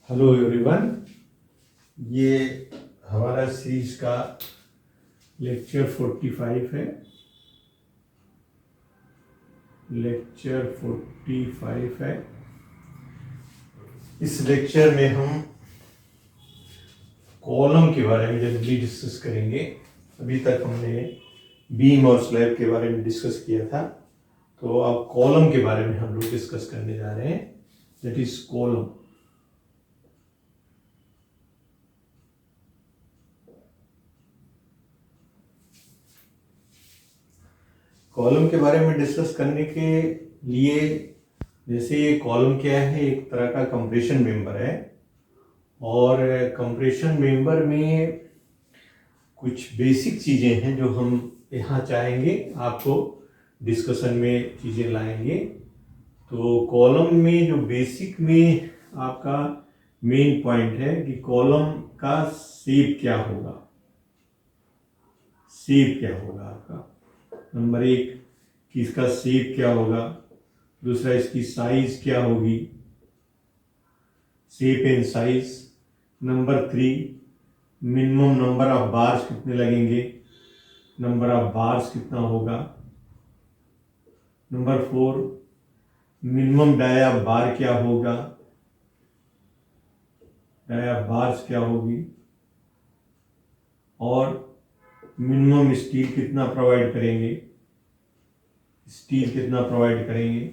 Hello everyone, ये हमारा series का लेक्चर 45 है। लेक्चर 45 है। इस लेक्चर में हम कॉलम के बारे में जनरली डिस्कस करेंगे। अभी तक हमने बीम और स्लैब के बारे में डिस्कस किया था, तो अब कॉलम के बारे में हम लोग डिस्कस करने जा रहे हैं। That is column. कॉलम के बारे में डिस्कस करने के लिए, जैसे ये कॉलम क्या है, एक तरह का कंप्रेशन मेंबर है, और कंप्रेशन मेंबर में कुछ बेसिक चीज़ें हैं जो हम यहाँ चाहेंगे आपको डिस्कशन में चीज़ें लाएंगे। तो कॉलम में जो बेसिक में आपका मेन पॉइंट है कि कॉलम का शेप क्या होगा। शेप क्या होगा आपका, नंबर एक कि इसका शेप क्या होगा, दूसरा इसकी साइज क्या होगी, shape and size. Number three, minimum number of bars कितने लगेंगे, नंबर ऑफ बार्स कितना होगा। नंबर फोर, मिनिमम डाया बार क्या होगा, डाया बार्स क्या होगी, और मिनिमम स्टील कितना प्रोवाइड करेंगे, स्टील कितना प्रोवाइड करेंगे।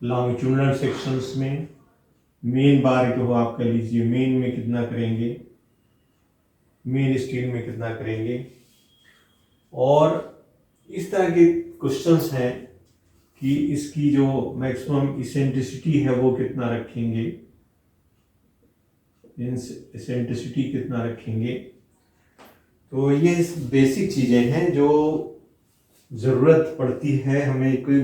लॉन्गिट्यूडनल सेक्शंस में मेन बार जो आप कह लीजिए, मेन में कितना करेंगे, मेन स्टील में कितना करेंगे। और इस तरह के क्वेश्चंस हैं कि इसकी जो मैक्सिमम इसेंट्रिसिटी है वो कितना रखेंगे, इसेंट्रिसिटी कितना रखेंगे। तो ये बेसिक चीज़ें हैं जो ज़रूरत पड़ती है हमें, कोई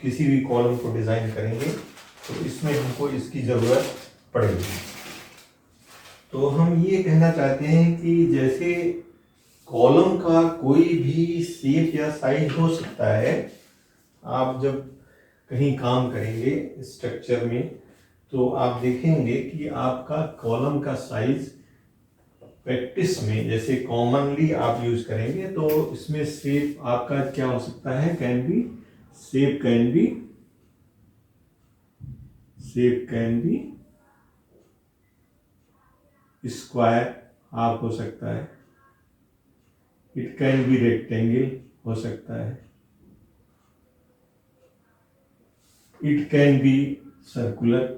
किसी भी कॉलम को डिज़ाइन करेंगे तो इसमें हमको इसकी ज़रूरत पड़ेगी। तो हम ये कहना चाहते हैं कि जैसे कॉलम का कोई भी शेप या साइज हो सकता है। आप जब कहीं काम करेंगे स्ट्रक्चर में तो आप देखेंगे कि आपका कॉलम का साइज प्रैक्टिस में जैसे कॉमनली आप यूज करेंगे तो इसमें शेप आपका क्या हो सकता है, can be shape can be square आप हो सकता है, इट कैन बी रेक्टेंगल हो सकता है, it can be circular,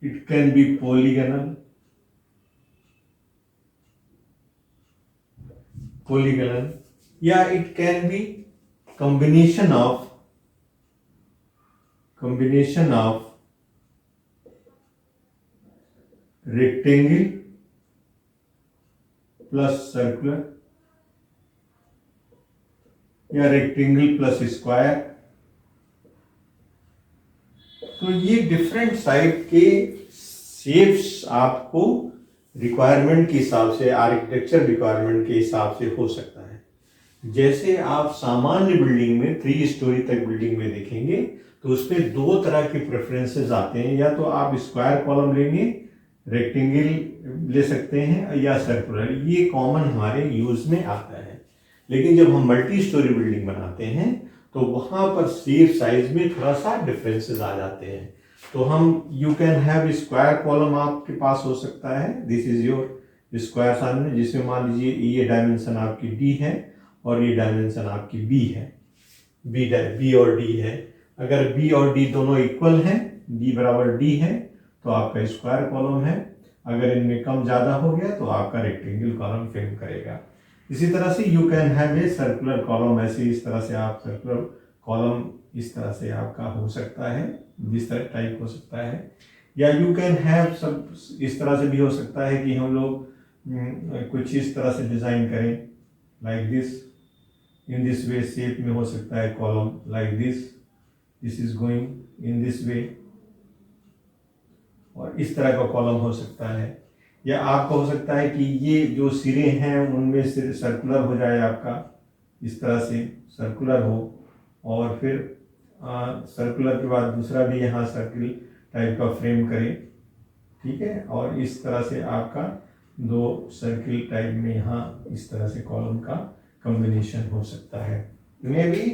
it can be polygonal, या it can be combination of rectangle plus circular या रेक्टेंगल प्लस स्क्वायर। तो ये डिफरेंट टाइप के शेप्स आपको रिक्वायरमेंट के हिसाब से, आर्किटेक्चर रिक्वायरमेंट के हिसाब से हो सकता है। जैसे आप सामान्य बिल्डिंग में 3 स्टोरी तक बिल्डिंग में देखेंगे तो उसमें 2 तरह के प्रेफरेंसेस आते हैं, या तो आप स्क्वायर कॉलम लेंगे, रेक्टेंगल ले सकते हैं, या सर्कुलर। ये कॉमन हमारे यूज में आता है। लेकिन जब हम मल्टी स्टोरी बिल्डिंग बनाते हैं तो वहां पर शेप साइज में थोड़ा सा डिफरेंसेस आ जाते हैं। तो हम you can have square column आपके पास हो सकता है, दिस इज योर स्क्वायर सामने, जिसमें मान लीजिए ये डायमेंशन आपकी डी है और ये डायमेंशन आपकी बी है, बी और डी है। अगर बी और डी दोनों इक्वल हैं, बी बराबर डी है, तो आपका स्क्वायर कॉलम है। अगर इनमें कम ज्यादा हो गया तो आपका रेक्टेंगल कॉलम फेल करेगा। इसी तरह से you can have a circular column, ऐसे इस तरह से आप सर्कुलर कॉलम इस तरह से आपका हो सकता है, जिस तरह टाइप हो सकता है। या यू कैन हैव सब इस तरह से भी हो सकता है कि हम लोग कुछ इस तरह से डिजाइन करें, like this, in this way shape में हो सकता है column, like this is going in this वे, और इस तरह का कॉलम हो सकता है। या आपका हो सकता है कि ये जो सिरे हैं उनमें से सर्कुलर हो जाए, आपका इस तरह से सर्कुलर हो, और फिर सर्कुलर के बाद दूसरा भी यहाँ सर्किल टाइप का फ्रेम करें, ठीक है। और इस तरह से आपका 2 सर्किल टाइप में यहाँ इस तरह से कॉलम का कॉम्बिनेशन हो सकता है। मे भी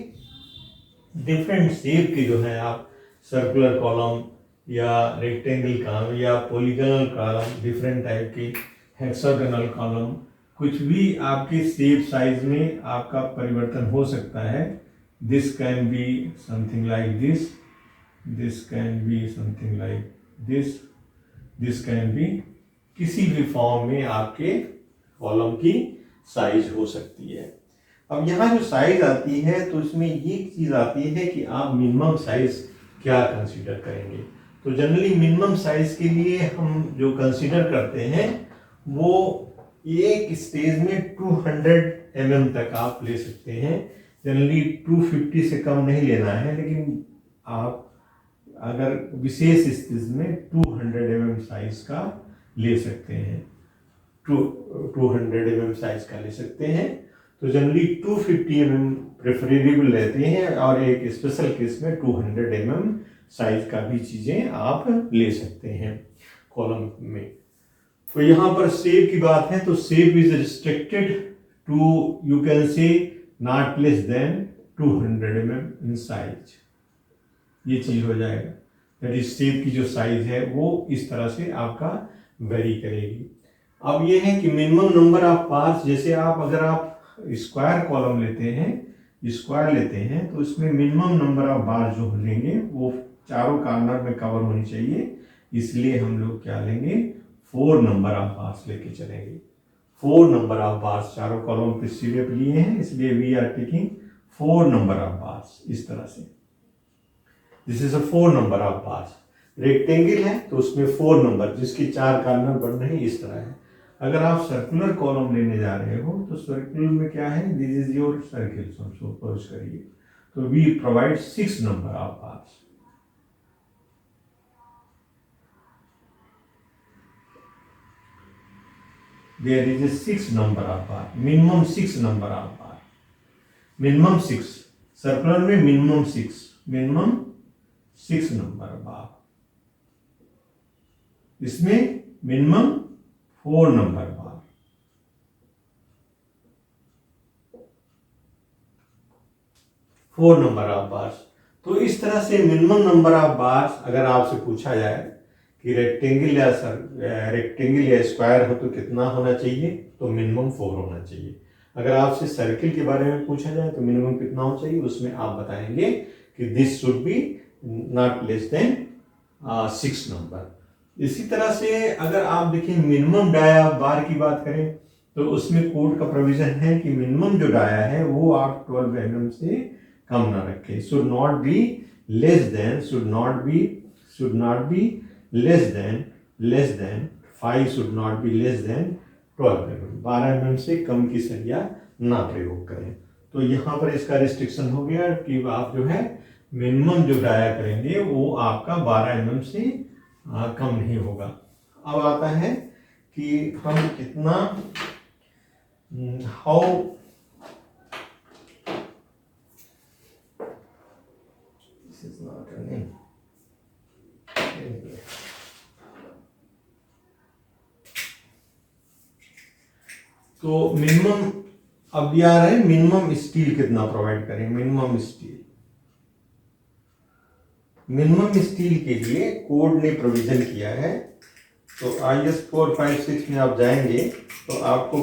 डिफरेंट शेप के जो है आप सर्कुलर कॉलम या रेक्टेंगल कॉलम या पॉलीगोनल कॉलम, डिफरेंट टाइप के हेक्सागोनल कॉलम, कुछ भी आपके शेप साइज में आपका परिवर्तन हो सकता है। This can be something like this, this can be something like this can be, किसी भी फॉर्म में आपके कॉलम की साइज हो सकती है। अब यहाँ जो साइज आती है तो इसमें ये चीज आती है कि आप मिनिमम साइज क्या कंसीडर करेंगे। तो जनरली मिनिमम साइज के लिए हम जो कंसीडर करते हैं वो एक स्टेज में 200 mm तक आप ले सकते हैं। जनरली 250 से कम नहीं लेना है, लेकिन आप अगर विशेष स्थिति में 200 mm साइज का ले सकते हैं, 200 mm साइज का ले सकते हैं। तो जनरली 250 mm प्रेफरेबल रहते हैं, और एक स्पेशल केस में 200 mm साइज का भी चीजें आप ले सकते हैं कॉलम में। तो यहाँ पर शेप की बात है तो shape is restricted to, you can say not less than 200 mm in size, ये चीज हो जाएगा। दैट इज शेप की जो साइज है वो इस तरह से आपका वेरी करेगी। अब ये है कि मिनिमम नंबर ऑफ पार्ट्स, जैसे आप अगर आप स्क्वायर कॉलम लेते हैं, स्क्वायर लेते हैं, तो इसमें मिनिमम नंबर ऑफ बार जो लेंगे वो चारों कॉर्नर में कवर होनी चाहिए। इसलिए हम लोग क्या लेंगे, 4 नंबर ऑफ बार्स लेके चलेंगे। 4 नंबर ऑफ बार्स चारों कॉलम पे सीधे लिए हैं, इसलिए we are taking 4 number of bars इस तरह से। This is a 4 number of bars. Rectangle है तो उसमें 4 नंबर जिसकी 4 कॉर्नर बन रहे हैं इस तरह है। अगर आप सर्कुलर कॉलम लेने जा रहे हो तो सर्कुलर में क्या है, this is your circle, suppose करिए, तो we provide 6 number of bars. There is a 6 number of bar, minimum 6 number of bar, minimum 6, circular में मिनिमम 6 नंबर बार, इसमें minimum 4 number bar. Four number of bars. तो इस तरह से minimum number of bars अगर आपसे पूछा जाए कि रेक्टेंगल या स्क्वायर हो तो कितना होना चाहिए, तो मिनिमम 4 होना चाहिए। अगर आपसे सर्किल के बारे में पूछा जाए तो मिनिमम कितना होना चाहिए, उसमें आप बताएंगे कि this should be not less than 6 number. इसी तरह से अगर आप देखें मिनिमम डाया बार की बात करें तो उसमें कोड का प्रोविजन है कि मिनिमम जो डाया है वो आप 12 mm से कम ना रखें। Should not be less then, should not be less then 5, should not be less than 12 mm, 12 mm से कम की सरिया ना प्रयोग करें। तो यहाँ पर इसका रिस्ट्रिक्शन हो गया कि आप जो है मिनिमम जो डाया करेंगे वो आपका 12 mm से कम नहीं होगा। अब आता है कि हम कितना, how this is not running, तो मिनिमम अब ये आ रहा है मिनिमम स्टील कितना प्रोवाइड करें। मिनिमम स्टील के लिए कोड ने प्रोविजन किया है। तो IS 456 में आप जाएंगे तो आपको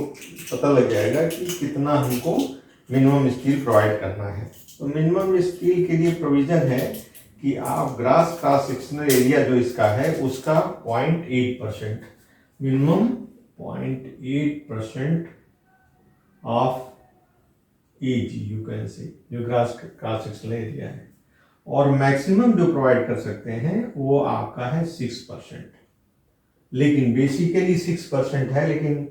पता लग जाएगा कि कितना हमको मिनिमम स्टील प्रोवाइड करना है। तो मिनिमम स्टील के लिए प्रोविजन है कि आप ग्रास क्रॉस सेक्शनल एरिया जो इसका है उसका 0.8%, minimum 0.8% of AG you can से, जो ग्रास क्रॉस सेक्शनल एरिया है। और मैक्सिमम जो प्रोवाइड कर सकते हैं वो आपका है 6%, लेकिन बेसिकली 6% है, लेकिन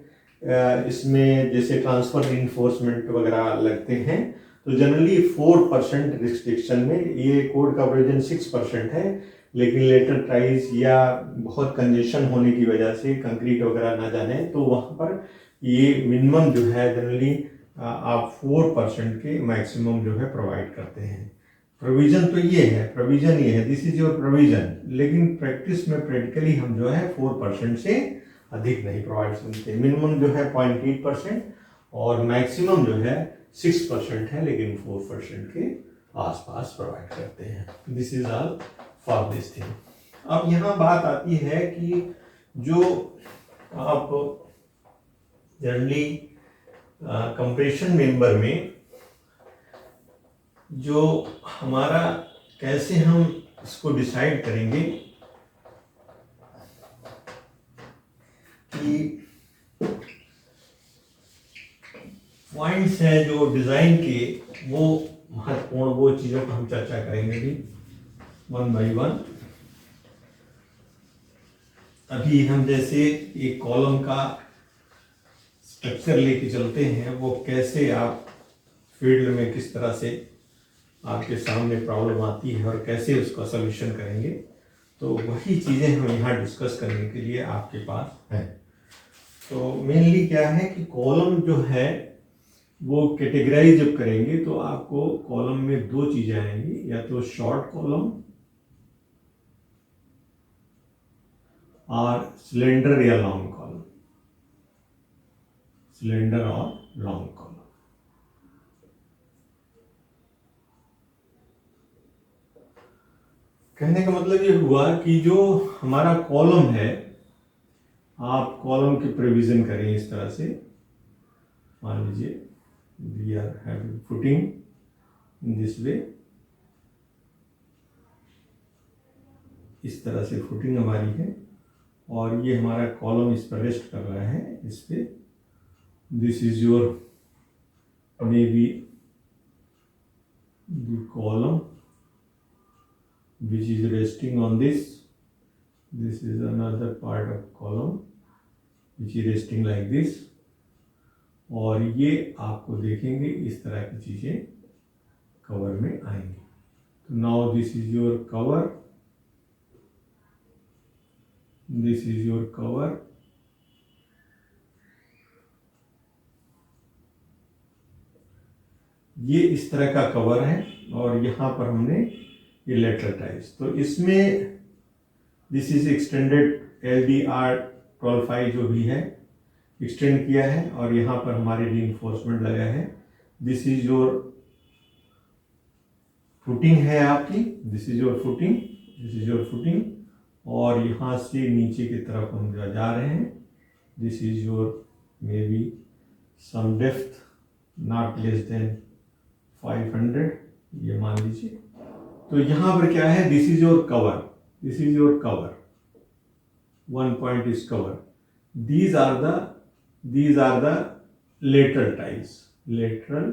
इसमें जैसे ट्रांसफर रिइंफोर्समेंट वगैरह लगते हैं तो जनरली 4% रिस्ट्रिक्शन में ये कोड का प्रोविजन 6% है, लेकिन लेटर ट्राइज या बहुत कंजेशन होने की वजह से कंक्रीट वगैरह ना जाने तो वहाँ पर ये मिनिमम जो है जनरली आप 4% के मैक्सिमम जो है प्रोवाइड करते हैं। प्रोविजन तो ये है, प्रोविजन ये है, दिस इज योर प्रोविजन, लेकिन प्रैक्टिस में प्रैक्टिकली हम जो है 4% से अधिक नहीं प्रोवाइड करते। मिनिमम जो है 0.8% और मैक्सिमम जो है 6% है, लेकिन 4% के आसपास प्रोवाइड करते हैं। This is all for this thing. अब यहाँ बात आती है कि जो आप जनरली कंप्रेशन मेंबर में जो हमारा कैसे हम इसको डिसाइड करेंगे कि पॉइंट्स हैं जो डिजाइन के, वो महत्वपूर्ण वो चीजों का हम चर्चा करेंगे भी वन बाय वन। अभी हम जैसे एक कॉलम का स्ट्रक्चर लेके चलते हैं, वो कैसे आप फील्ड में किस तरह से आपके सामने प्रॉब्लम आती है और कैसे उसका सॉल्यूशन करेंगे, तो वही चीज़ें हम यहाँ डिस्कस करने के लिए आपके पास हैं। तो मेनली क्या है कि कॉलम जो है वो कैटेगराइज जब करेंगे तो आपको कॉलम में दो चीज़ें आएंगी, या तो शॉर्ट कॉलम और सिलेंडर या लॉन्ग कॉलम, सिलेंडर और लॉन्ग कॉलम। कहने का मतलब ये हुआ कि जो हमारा कॉलम है, आप कॉलम की प्रोविजन करें इस तरह से, मान लीजिए we are having footing in this way, इस तरह से फुटिंग हमारी है और ये हमारा कॉलम इस पर रेस्ट कर रहा है, इस पे। This is your may be the column which is resting on this. This is another part of column which is resting like this. और ये आपको देखेंगे इस तरह की चीजें कवर में आएंगी। तो now this is your cover, this is your cover, ये इस तरह का कवर है और यहां पर हमने ये लेटरल टाइज, तो इसमें दिस इज एक्सटेंडेड LDR 12.5 जो भी है एक्सटेंड किया है और यहाँ पर हमारे रीइंफोर्समेंट लगा है। दिस इज योर फुटिंग है आपकी, this is your footing, this is your footing, और यहाँ से नीचे की तरफ हम जा रहे हैं। This is your may be some depth not less than 500, ये मान लीजिए। तो यहां पर क्या है, this is your cover, this is your cover, one point is cover, these are the lateral ties, lateral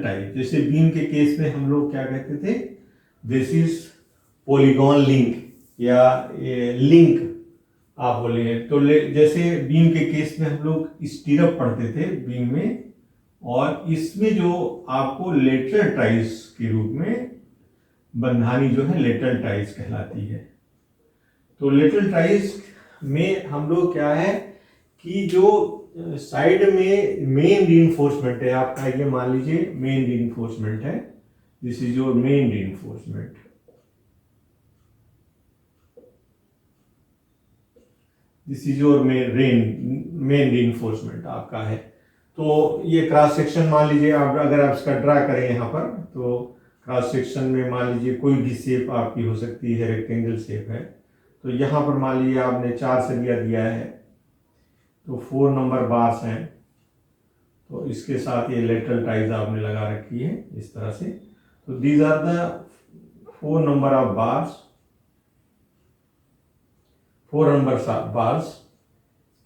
ties. जैसे बीम के केस में हम लोग क्या कहते थे, दिस इज पॉलीगॉन लिंक या लिंक आप बोलेंगे। तो जैसे बीम के केस में हम लोग स्टीरअप पढ़ते थे बीम में, और इसमें जो आपको लेटरल टाइज के रूप में बंधानी जो है लेटरल टाइज कहलाती है। तो लेटरल टाइज में हम लोग क्या है कि जो साइड में मेन रीइंफोर्समेंट है आपका, ये मान लीजिए मेन रीइंफोर्समेंट है, this is your main reinforcement, this is your main reinforcement आपका है। तो ये क्रॉस सेक्शन मान लीजिए आप, अगर आप इसका ड्रा करें यहाँ पर, तो क्रॉस सेक्शन में मान लीजिए कोई भी शेप आपकी हो सकती है, रेक्टेंगल शेप है। तो यहाँ पर मान लीजिए आपने 4 सरिया दिया है, तो 4 नंबर बार्स हैं, तो इसके साथ ये लेटरल टाइज आपने लगा रखी है इस तरह से। तो these are the 4 number of bars, 4 number bars,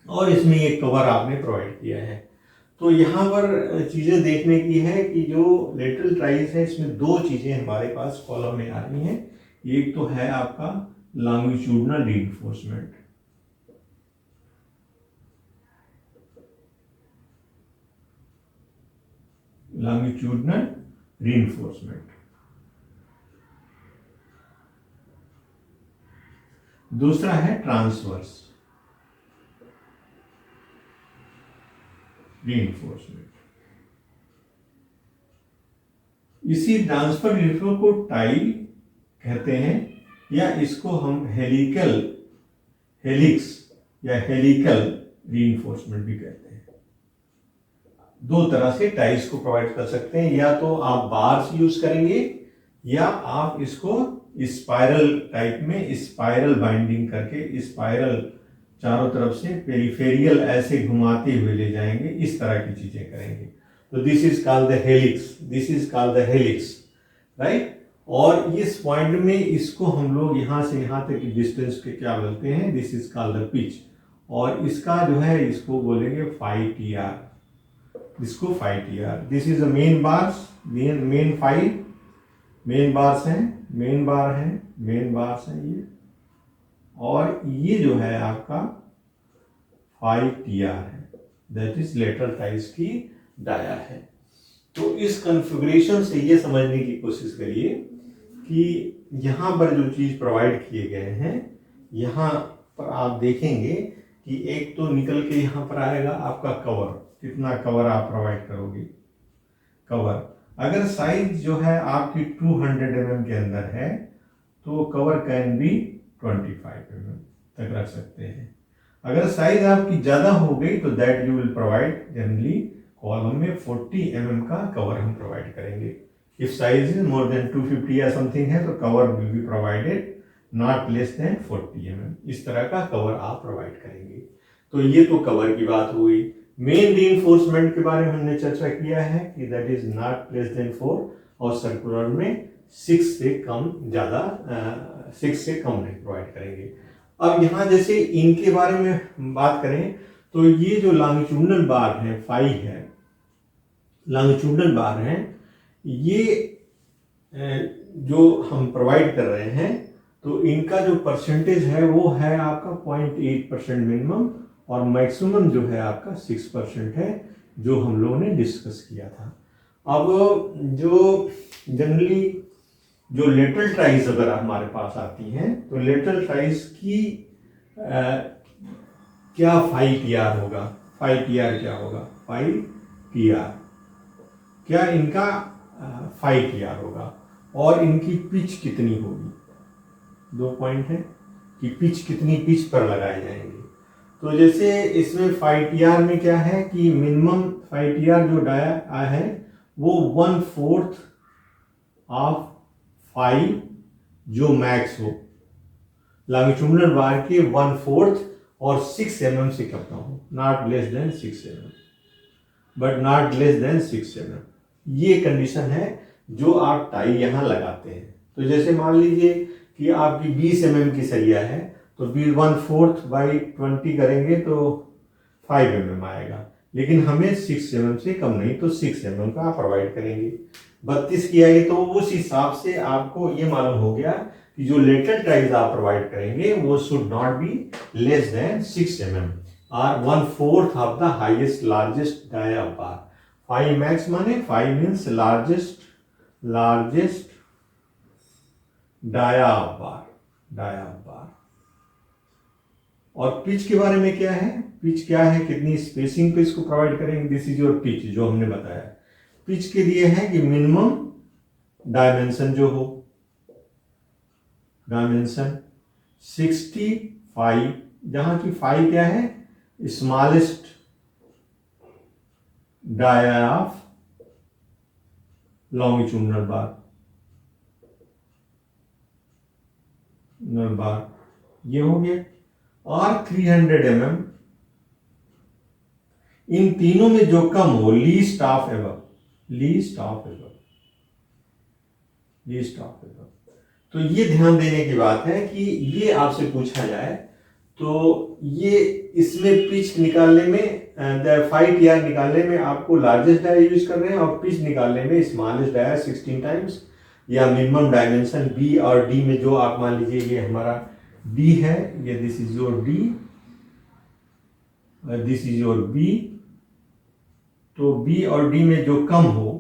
और इसमें एक कवर आपने प्रोवाइड किया है। तो यहाँ पर चीजें देखने की है कि जो लेटरल टाइज है इसमें दो चीजें हमारे पास कॉलम में आ रही हैं। एक तो है आपका लॉन्गिट्यूडनल रीइंफोर्समेंट, लॉन्गिट्यूडनल रीइंफोर्समेंट, दूसरा है ट्रांसवर्स रीइंफोर्समेंट। इसी ट्रांसफर रिफ्लो को टाई कहते हैं, या इसको हम हेलिक्स या हेलिकल रीइंफोर्समेंट भी कहते हैं। दो तरह से टाइज को प्रोवाइड कर सकते हैं, या तो आप बार्स यूज करेंगे या आप इसको स्पाइरल टाइप में स्पाइरल बाइंडिंग करके स्पाइरल चारों तरफ से पेरिफेरियल ऐसे घुमाते हुए ले जाएंगे, इस तरह की चीजें करेंगे। तो this is called the helix, right. और इस पॉइंट में इसको हम लोग यहां से यहां तक की डिस्टेंस के क्या बोलते हैं, this is called the pitch. और इसका जो है इसको बोलेंगे फाई टी आर, इसको phi T R. This is the main bars, main bars हैं ये, और ये जो है आपका फाई टी आर है, दैट इज लेटरल टाइज की डाया है। तो इस कॉन्फ़िगरेशन से ये समझने की कोशिश करिए कि यहाँ पर जो चीज प्रोवाइड किए गए हैं, यहाँ पर आप देखेंगे कि एक तो निकल के यहाँ पर आएगा आपका कवर, कितना कवर आप प्रोवाइड करोगे। कवर अगर साइज जो है आपकी 200 mm के अंदर है तो कवर कैन बी 25 mm तक रख सकते हैं। अगर साइज आपकी ज्यादा हो गई तो that you will provide generally column में 40 mm का कवर हम प्रोवाइड करेंगे। If size is more than 250 या समथिंग है तो cover will be provided not less then 40 mm, इस तरह का कवर आप प्रोवाइड करेंगे। तो ये तो कवर की बात हुई। मेन रीइंफोर्समेंट के बारे में हमने चर्चा किया है कि that is not less then 4 और सर्कुलर में 6 से कम नहीं प्रोवाइड करेंगे। अब यहाँ जैसे इनके बारे में बात करें तो ये जो लॉन्गिट्यूडनल बार है, फाई है, लॉन्गिट्यूडनल बार है, ये जो हम प्रोवाइड कर रहे हैं तो इनका जो परसेंटेज है वो है आपका 0.8% मिनिमम, और मैक्सिमम जो है आपका 6% है, जो हम लोगों ने डिस्कस किया था। अब जो जनरली जो लेटरल टाइज अगर हमारे पास आती हैं तो लेटरल टाइज की क्या फाई टी आर होगा, फाई टी आर क्या होगा, फाई टी आर क्या इनका फाई टी आर होगा, और इनकी पिच कितनी होगी। 2 पॉइंट है कि पिच कितनी पिच पर लगाए जाएंगे। तो जैसे इसमें फाई टी आर में क्या है कि मिनिमम फाई टी आर जो डाया है वो 1/4 ऑफ फाई जो मैक्स हो, लॉन्गिट्यूडनल बार के 1/4 और 6 mm से कम हो, not less than 6 mm, but not less than 6 mm। ये कंडीशन है जो आप टाई यहाँ लगाते हैं। तो जैसे मान लीजिए कि आपकी 20 mm की सरिया है तो 1/4 बाई 20 करेंगे तो 5 mm आएगा, लेकिन हमें 6 mm से कम नहीं तो 6 mm का प्रोवाइड करेंगे। 32 की आई तो उस हिसाब से आपको ये मालूम हो गया कि जो लेटरल टाइज आप प्रोवाइड करेंगे वो should not be less than 6 mm और 1/4 of the highest largest dia bar. Phi max माने phi means largest dia bar. और पिच के बारे में क्या है, पिच क्या है, कितनी स्पेसिंग पे इसको प्रोवाइड करेंगे, दिस इज योर पिच जो हमने बताया। पिच के लिए है कि मिनिमम डायमेंशन जो हो, डायमेंशन 65, जहां की 5 क्या है, स्मॉलेस्ट डाया ऑफ लॉन्गिट्यूडनल बार, ये हो गया। और 300 mm, इन तीनों में जो कम हो, लीस्ट ऑफ एबव। तो ये ध्यान देने की बात है कि ये आपसे पूछा जाए तो ये इसमें पिच निकालने में, फाई टी आर निकालने में आपको लार्जेस्ट डाया यूज कर रहे हैं और पिच निकालने में स्मॉलेस्ट डाया 16 टाइम्स, या मिनिमम डायमेंशन बी और डी में जो आप मान लीजिए ये हमारा डी है, ये this is your D, this is your B. तो बी और डी में जो कम हो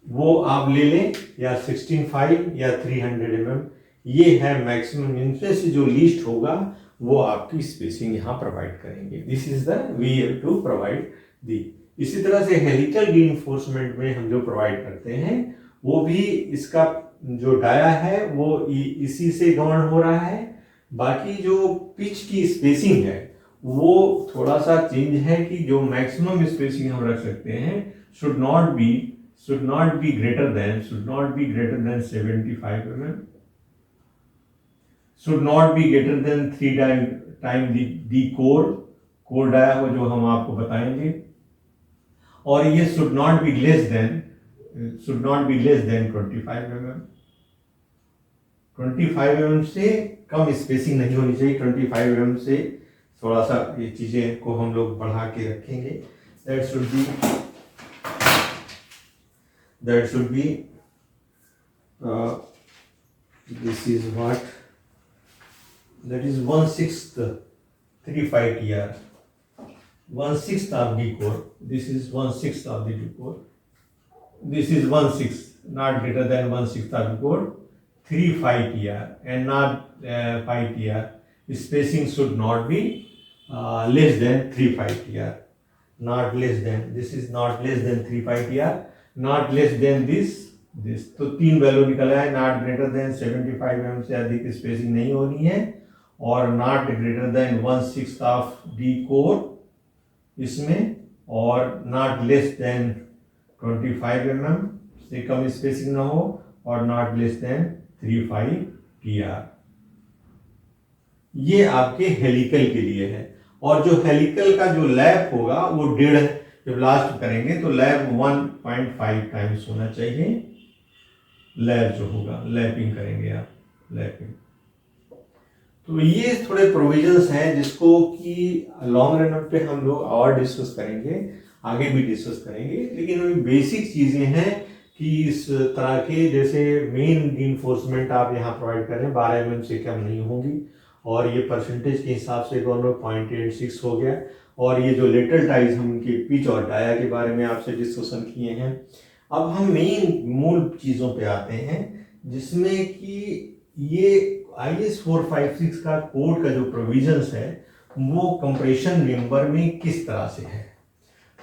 वो आप ले लें, या 16.5 या 300 mm, ये है मैक्सिमम। इनमें से जो लीस्ट होगा वो आपकी स्पेसिंग यहाँ प्रोवाइड करेंगे। This is the we have to provide the. इसी तरह से हेलिकल रीइंफोर्समेंट में हम जो प्रोवाइड करते हैं वो भी इसका जो डाया है वो इसी से गवर्न हो रहा है। बाकी जो पिच की स्पेसिंग है वो थोड़ा सा चेंज है कि जो मैक्सिमम स्पेसिंग हम रख सकते हैं should not be greater than 75 mm, should not be greater than 3 time the core dia हो जो हम आपको बताएंगे। और ये should not be less than 25 mm। 25 mm से कम स्पेसिंग नहीं होनी चाहिए। 25 mm से थोड़ा सा ये चीजें को हम लोग बढ़ा के रखेंगे। that should be this is what that is 1/6 35 TR, 1/6 of D core. This is 1/6 of the D core. This is 1/6, not greater than 1/6 of the core. 3/5 TR and not 5 TR. Spacing should not be less than 3/5 TR. Not less than, this is not less than 3/5 TR. Not less than this. तो 3 value निकला है। Not greater than 75 mm से अधिक spacing नहीं होनी है और not greater than 1/6 of D core इसमें, और नॉट लेस देन 25 mm से कम स्पेसिंग ना हो और नॉट लेस देन 3/5 TR। ये आपके हेलिकल के लिए है। और जो हेलिकल का जो लैप होगा वो 1.5, जब लास्ट करेंगे तो लैप 1.5 टाइम्स होना चाहिए। लैप जो होगा, लैपिंग करेंगे आप, लैपिंग। तो ये थोड़े प्रोविजंस हैं जिसको कि लॉन्ग रन पे हम लोग और डिस्कस करेंगे, आगे भी डिस्कस करेंगे। लेकिन बेसिक चीजें हैं कि इस तरह के जैसे मेन रीइंफोर्समेंट आप यहाँ प्रोवाइड करें 12 mm से कम नहीं होगी, और ये परसेंटेज के हिसाब से दोनों 0.86 हो गया। और ये जो लेटरल टाइज हम उनके पिच और डाया के बारे में आपसे डिस्कशन किए हैं। अब हम मेन मूल चीज़ों पे आते हैं जिसमें कि ये IS 456 का कोड का जो प्रोविजंस है वो कंप्रेशन मेंबर में किस तरह से है।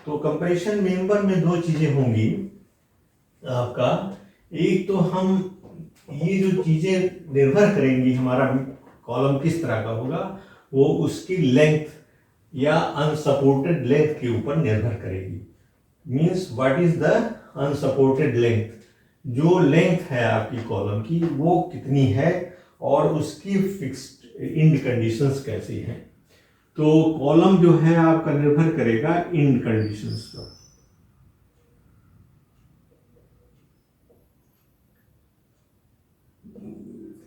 तो कंप्रेशन मेंबर में दो चीज़ें होंगी आपका। एक तो हम ये जो चीज़ें निर्भर करेंगी हमारा कॉलम किस तरह का होगा, वो उसकी लेंथ या अनसपोर्टेड लेंथ के ऊपर निर्भर करेगी। Means what is the unsupported length, जो लेंथ है आपकी कॉलम की वो कितनी है और उसकी फिक्स्ड इंड कंडीशंस कैसी हैं। तो कॉलम जो है आपका निर्भर करेगा इंड कंडीशंस पर।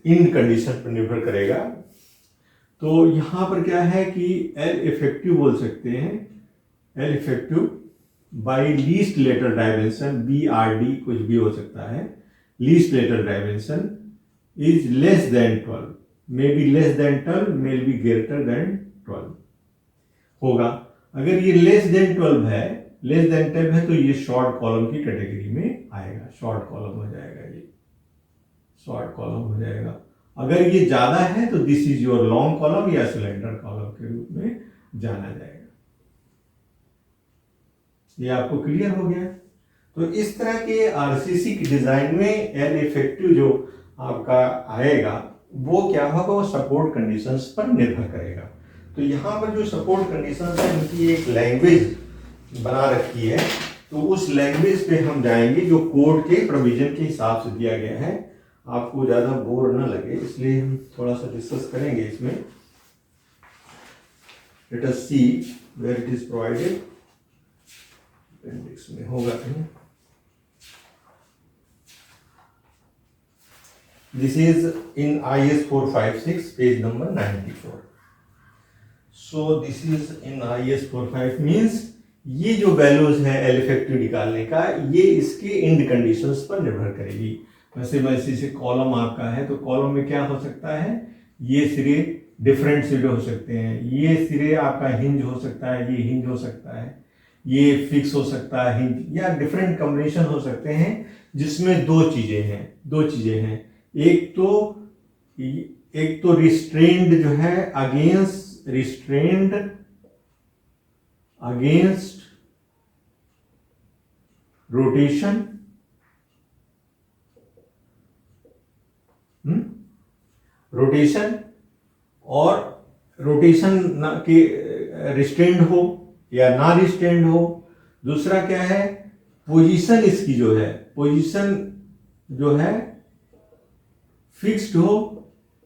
इंड कंडीशन पर निर्भर करेगा। तो यहां पर क्या है कि एल इफेक्टिव बोल सकते हैं, L effective by least lateral dimension, BRD कुछ भी हो सकता है। Least lateral dimension is less than 12, may be less than 12, may be greater than 12 होगा। अगर ये लेस देन 12 है तो ये शॉर्ट कॉलम की कैटेगरी में आएगा, शॉर्ट कॉलम हो जाएगा, ये शॉर्ट कॉलम हो जाएगा। अगर ये ज्यादा है तो this is your long column या सिलेंडर कॉलम के रूप में जाना जाएगा। ये आपको क्लियर हो गया। तो इस तरह के आरसीसी की डिजाइन में एल इफेक्टिव जो आपका आएगा वो क्या होगा, वो सपोर्ट कंडीशंस पर निर्भर करेगा। तो यहाँ पर जो सपोर्ट कंडीशंस है उनकी एक लैंग्वेज बना रखी है, तो उस लैंग्वेज पे हम जाएंगे जो कोड के प्रोविजन के हिसाब से दिया गया है। आपको ज्यादा बोर न लगे इसलिए हम थोड़ा सा डिस्कस करेंगे इसमें। Let us see where it is provided, appendix में होगा कहीं। This is in IS 456 page number 94। So this is in IS 45 means ये जो वैल्यूज है एल इफेक्टिव निकालने का, ये इसके इंड कंडीशंस पर निर्भर करेगी। वैसे से कॉलम आपका है तो कॉलम में क्या हो सकता है, ये सिरे डिफरेंट सिरे हो सकते हैं, ये सिरे आपका हिंज हो सकता है, ये हिंज हो सकता है, ये फिक्स हो सकता है हिंज, या डिफरेंट कॉम्बिनेशन हो सकते हैं जिसमें दो चीजें हैं। एक तो रिस्ट्रेंड जो है अगेंस्ट रोटेशन रोटेशन और रोटेशन के रिस्ट्रेंड हो या ना रिस्ट्रेंड हो। दूसरा क्या है, पोजीशन इसकी जो है, पोजीशन जो है फिक्स्ड हो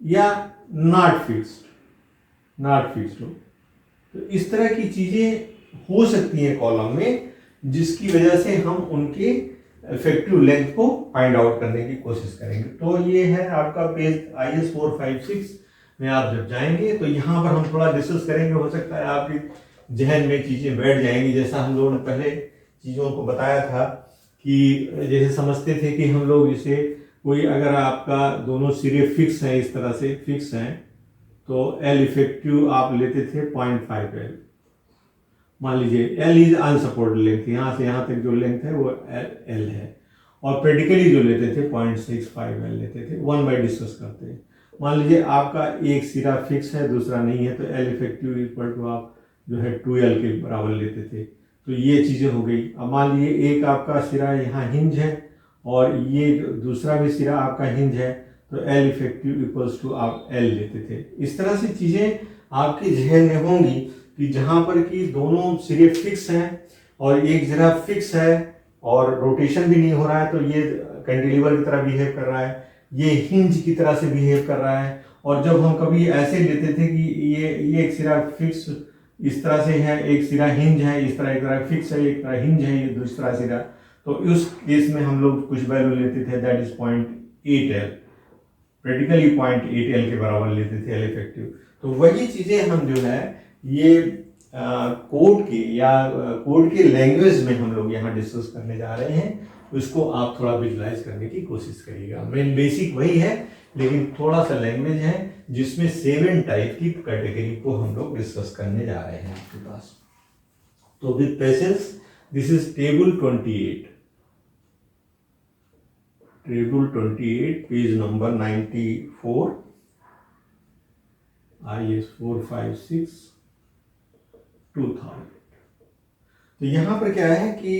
या नॉट फिक्स्ड हो। तो इस तरह की चीजें हो सकती हैं कॉलम में, जिसकी वजह से हम उनके इफेक्टिव लेंथ को फाइंड आउट करने की कोशिश करेंगे। तो ये है आपका पेज IS 456 में आप जब जाएंगे तो यहाँ पर हम थोड़ा डिस्कस करेंगे। हो सकता है आपके जहन में चीजें बैठ जाएंगी, जैसा हम लोगों ने पहले चीजों को बताया था कि जैसे समझते थे कि हम लोग इसे कोई अगर आपका दोनों सिरे फिक्स हैं, इस तरह से फिक्स हैं, तो L इफेक्टिव आप लेते थे 0.5 L। मान लीजिए L इज अनसपोर्टेड लेंथ, यहाँ से यहाँ तक जो लेंथ है वो L है, और प्रेडिकली जो लेते थे 0.65 L लेते थे। 1/, डिस्कस करते हैं। मान लीजिए आपका एक सिरा फिक्स है, दूसरा नहीं है, तो L इफेक्टिव इक्वल टू आप जो है 2L के बराबर लेते थे। तो ये चीज़ें हो गई। अब मान लीजिए एक आपका सिरा यहाँ हिंज है और ये दूसरा भी सिरा आपका हिंज है, तो L इफेक्टिव इक्वल्स टू आप L लेते थे। इस तरह से चीज़ें आपके जहन में होंगी कि जहाँ पर कि दोनों सिरे फिक्स हैं और एक सिरा फिक्स है और रोटेशन भी नहीं हो रहा है, तो ये कैंटिलीवर की तरह बिहेव कर रहा है, ये हिंज की तरह से बिहेव कर रहा है। और जब हम कभी ऐसे लेते थे कि ये एक सिरा फिक्स इस तरह से है, एक सिरा हिंज है, इस तरह एक तरह फिक्स है, एक तरह हिंज है, ये दूसरा सिरा, तो उस केस में हम लोग कुछ वैल्यू लेते थे, that is 0.8 L, practically 0.8 L के बराबर लेते थे L इफेक्टिव। तो वही चीजें हम जो है ये कोड के या कोड के लैंग्वेज में हम लोग यहाँ डिस्कस करने जा रहे हैं। उसको आप थोड़ा विजुलाइज करने की कोशिश करिएगा। मेन बेसिक वही है, लेकिन थोड़ा सा लैंग्वेज है जिसमें 7 टाइप की कैटेगरी को हम लोग डिस्कस करने जा रहे हैं आपके पास। तो with patience, this is table 28, page number 94, IS 456 2000। तो यहां पर क्या है कि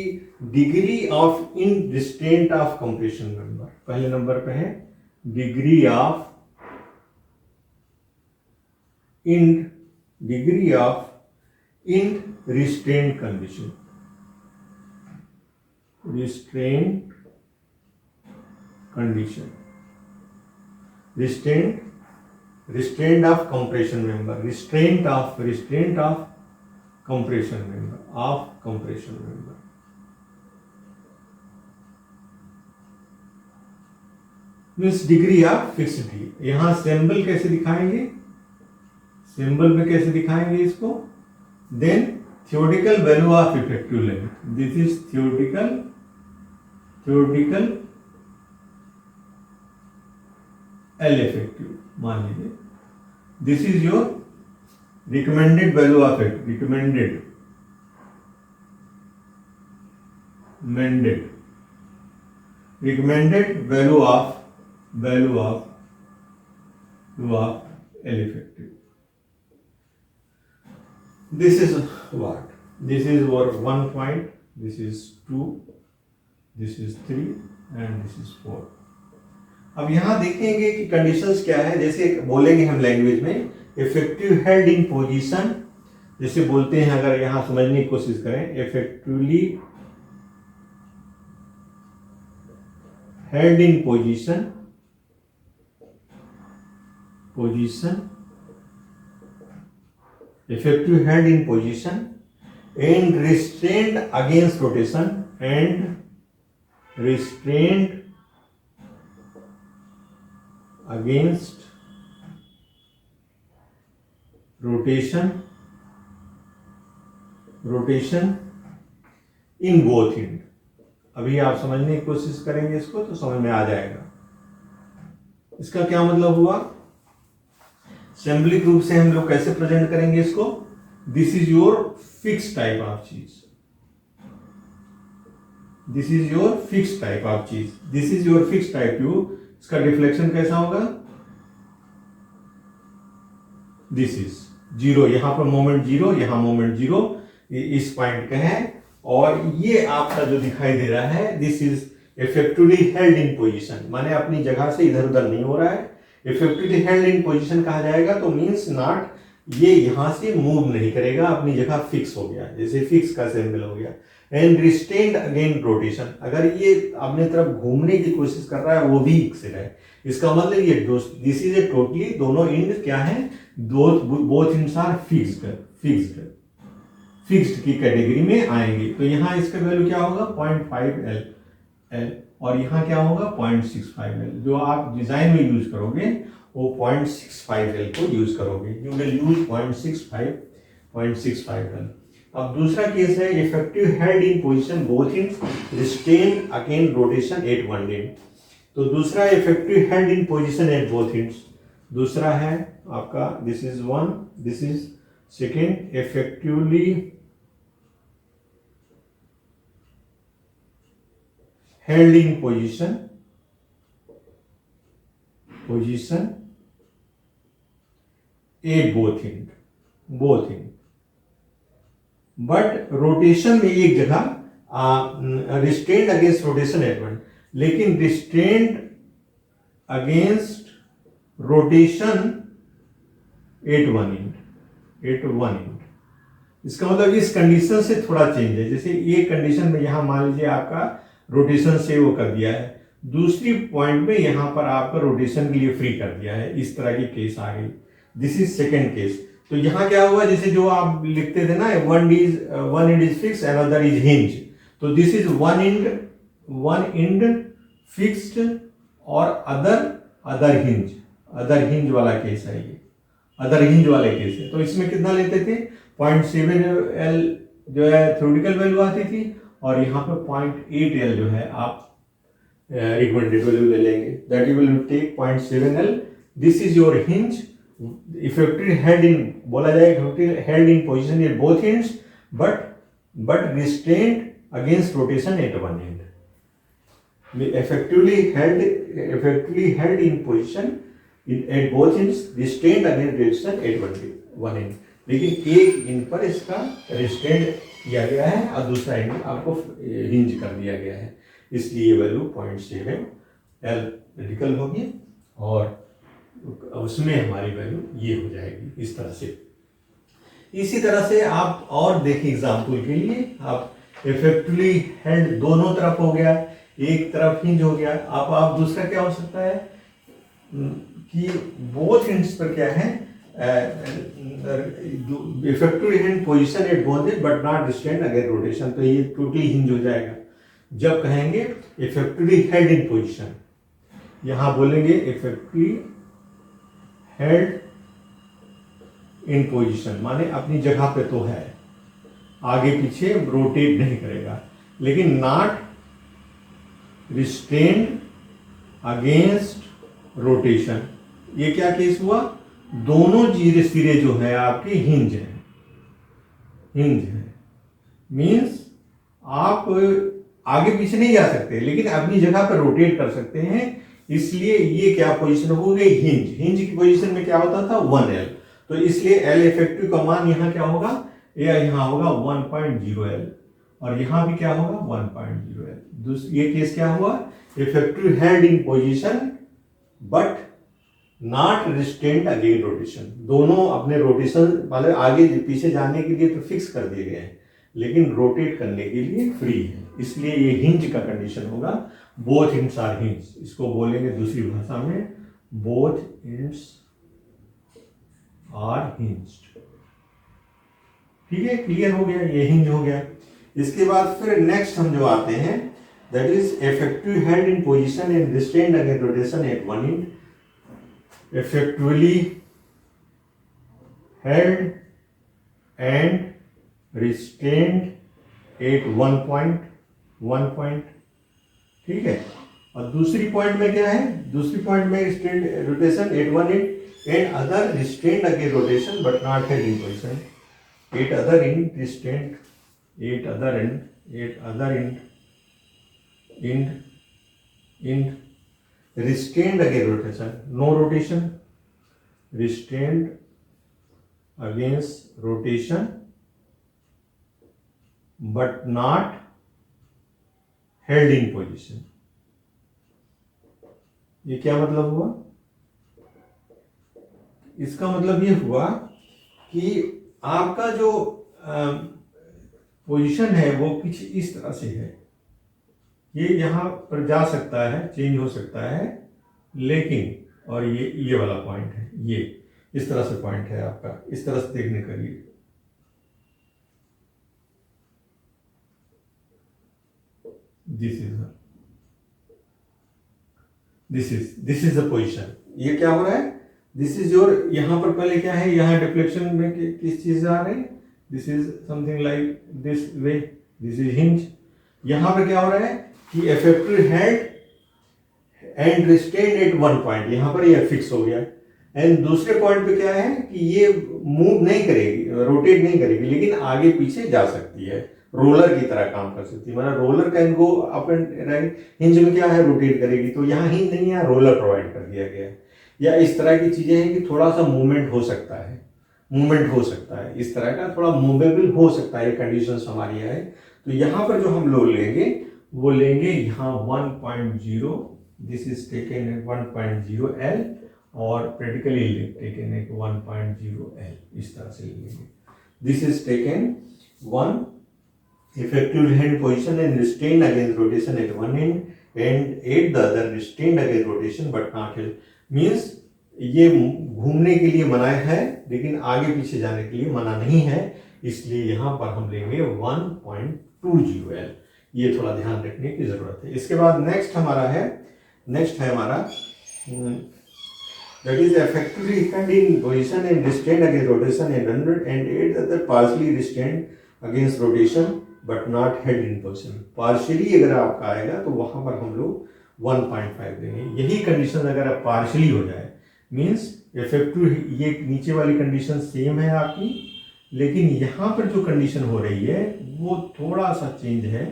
degree of in restraint of compression member पहले नंबर पे है, degree of in restraint condition, restraint of compression member, restraint of compression member, means degree of fixity. यहां सिंबल कैसे दिखाएंगे, सिंबल में कैसे दिखाएंगे इसको, then theoretical value of effective length, this is theoretical L effective, मान लीजिए this is your recommended value of it, recommended value of L effective. This is what? This is our 1 point, this is 2, this is 3 and this is 4. अब यहां देखेंगे कि conditions क्या है। जैसे बोलेंगे हम लैंग्वेज में इफेक्टिव हेल्ड इन पोजीशन, जैसे बोलते हैं, अगर यहां समझने की कोशिश करें, effectively held in position effective held in position and restrained against rotation in both end। अभी आप समझने की कोशिश करेंगे इसको तो समझ में आ जाएगा। इसका क्या मतलब हुआ, सिंबलिक रूप से हम लोग कैसे प्रेजेंट करेंगे इसको, this is your fix type of चीज, this is your fix type of चीज, this is your fix type tube. इसका डिफ्लेक्शन कैसा होगा, दिस इज जीरो, यहां पर मोमेंट जीरो, यहां मोमेंट जीरो, इस पॉइंट का है। और ये आपका जो दिखाई दे रहा है, this is effectively held in position, माने अपनी जगह से इधर उधर नहीं हो रहा है, इफेक्टिवली हेल्ड इन पोजीशन कहा जाएगा तो मींस नॉट ये यहां से मूव नहीं करेगा, अपनी जगह फिक्स हो गया, जैसे फिक्स का सिंबल हो गया। एंड रिस्टेन्ड अगेन रोटेशन, अगर ये अपने तरफ घूमने की कोशिश कर रहा है वो भी फिक्स्ड है, इसका मतलब ये दिस इज ए टोटली, दोनों इंड क्या है, both ends are fixed fixed की कैटेगरी में आएंगे। तो यहाँ इसका वैल्यू क्या होगा 0.5 एल और यहाँ क्या होगा 0.65 एल। जो आप डिजाइन में यूज करोगे वो 0.65 एल को यूज करोगे, यू विल यूज 0.65 एल। अब दूसरा केस है effective held in position both in restrained again rotation at one end. तो दूसरा effective held in position at both ends, दूसरा है आपका this is one, this is second, effectively held in position at both end but rotation में एक जगह restrained against rotation at one, लेकिन restrained against rotation at one end. इसका मतलब इस कंडीशन से थोड़ा चेंज है, जैसे ये कंडीशन में यहां मान लीजिए आपका रोटेशन से वो कर दिया है, दूसरी पॉइंट में यहां पर आपका रोटेशन के लिए फ्री कर दिया है, इस तरह की केस आ गई। This is second case. तो यहां क्या हुआ, जैसे जो आप लिखते थे ना one end is fix and other is hinge, तो this is one end fixed और अदर हिंज वाला केस है, ये अदर हिंज वाले केस है। तो इसमें कितना लेते थे 0.7 एल जो है थ्योरेटिकल वैल्यू आती थी, और यहाँ पे 0.8 एल जो है आप रिकमेंडेड वैल्यू ले लेंगे, that you will take 0.7 L. This is your hinge, effectively held in बोला जाएगा, held in position at both ends but restrained against rotation at one end. effectively held in position at both ends, restrained against rotation at one end। लेकिन एक इन पर इसका restrained किया गया है और दूसरा इन आपको हिंज कर दिया गया है, इसलिए वैल्यू 0.7 एल क्रिटिकल होगी और उसमें हमारी वैल्यू ये हो जाएगी इस तरह से। इसी तरह से आप और देखिए एग्जाम्पल के लिए, आप इफेक्टिवली हेल्ड दोनों तरफ हो गया, एक तरफ हिंज हो गया। आप दूसरा क्या हो सकता है कि बोथ एंड्स पर क्या है effectively held position at both end but not restrained against rotation, तो ये टोटली हिंज हो जाएगा। जब कहेंगे इफेक्टिवली हेल्ड इन पोजीशन, यहां बोलेंगे इफेक्टिवली हेल्ड इन पोजीशन माने अपनी जगह पे तो है, आगे पीछे रोटेट नहीं करेगा, लेकिन नॉट रिस्ट्रेंड अगेंस्ट रोटेशन। ये क्या केस हुआ, दोनों जीरे सिरे जो है आपके हिंज है मींस आप आगे पीछे नहीं जा सकते लेकिन अपनी जगह पर रोटेट कर सकते हैं, इसलिए ये क्या पोजीशन हो गई हिंज की पोजीशन में क्या होता था 1 एल, तो इसलिए एल इफेक्टिव का मान यहां क्या होगा, यहां होगा 1.0 एल और यहां भी क्या होगा 1.0 एल। ये केस क्या हुआ, effective held in position but not restrained against rotation. दोनों अपने रोटेशन मतलब आगे पीछे जाने के लिए तो फिक्स कर दिए गए हैं, लेकिन रोटेट करने के लिए फ्री है, इसलिए ये हिंज का कंडीशन होगा। बोथ एंड्स आर हिंज, इसको बोलेंगे दूसरी भाषा में बोथ एंड्स आर हिंज्ड। ठीक है, क्लियर हो गया, ये हिंज हो गया। इसके बाद फिर नेक्स्ट हम जो आते हैं that is effective held in position and restrained against rotation at one end. effectively held and restrained at one point, ठीक है। और दूसरी पॉइंट में क्या है, दूसरी पॉइंट में restrained rotation at one and other restrained against rotation but not held in position eight other and restrained eight other and restrained against rotation, no rotation, restrained against rotation but not held in position। ये क्या मतलब हुआ, इसका मतलब ये हुआ कि आपका जो पोजीशन है वो कुछ इस तरह से है, ये यहाँ पर जा सकता है, चेंज हो सकता है, लेकिन और ये वाला पॉइंट है, ये इस तरह से पॉइंट है आपका, इस तरह से देखने का लिए दिस इज द पोजीशन। ये क्या हो रहा है, दिस इज योर, यहाँ पर पहले क्या है, यहाँ डिफ्लेक्शन में किस चीज आ रही है, this is something like this way, this is hinge. यहाँ पर क्या हो रहा है कि effective held and restrained at one point, यहाँ पर ये फिक्स हो गया। एंड दूसरे पॉइंट पे क्या है कि ये मूव नहीं करेगी, रोटेट नहीं करेगी, लेकिन आगे पीछे जा सकती है, रोलर की तरह काम कर सकती है। मतलब roller can go up and right, hinge में क्या है, रोटेट करेगी। तो यहाँ हिंज नहीं है, रोलर प्रोवाइड कर दिया गया है। या इस तरह की चीजें हैं कि थोड़ा सा मूवमेंट हो सकता है, मूवमेंट हो सकता है, इस तरह का थोड़ा मूवेबल हो सकता है, कंडीशंस हमारी है। तो यहाँ पर जो हम लोग लेंगे वो लेंगे यहाँ 1.0, this is taken at 1.0 L और प्रैक्टिकली टेकन एट 1.0 L, इस तरह से लेंगे। This is taken 1 effective hand position and restrained against rotation at one end and at the other restrained against rotation but not held, means ये घूमने के लिए मना है लेकिन आगे पीछे जाने के लिए मना नहीं है, इसलिए यहाँ पर हम लेंगे 1.20 L। ये थोड़ा ध्यान रखने की जरूरत है। इसके बाद नेक्स्ट है हमारा that is effectively held in position and restrained against rotation and at the other partially restrained against rotation but not held in position. Partially अगर आपका आएगा तो वहां पर हम लोग 1.5 देंगे। यही कंडीशन अगर आप पार्शियली हो जाए, मीन्स इफेक्टिव, ये नीचे वाली कंडीशन सेम है आपकी, लेकिन यहाँ पर जो कंडीशन हो रही है वो थोड़ा सा चेंज है।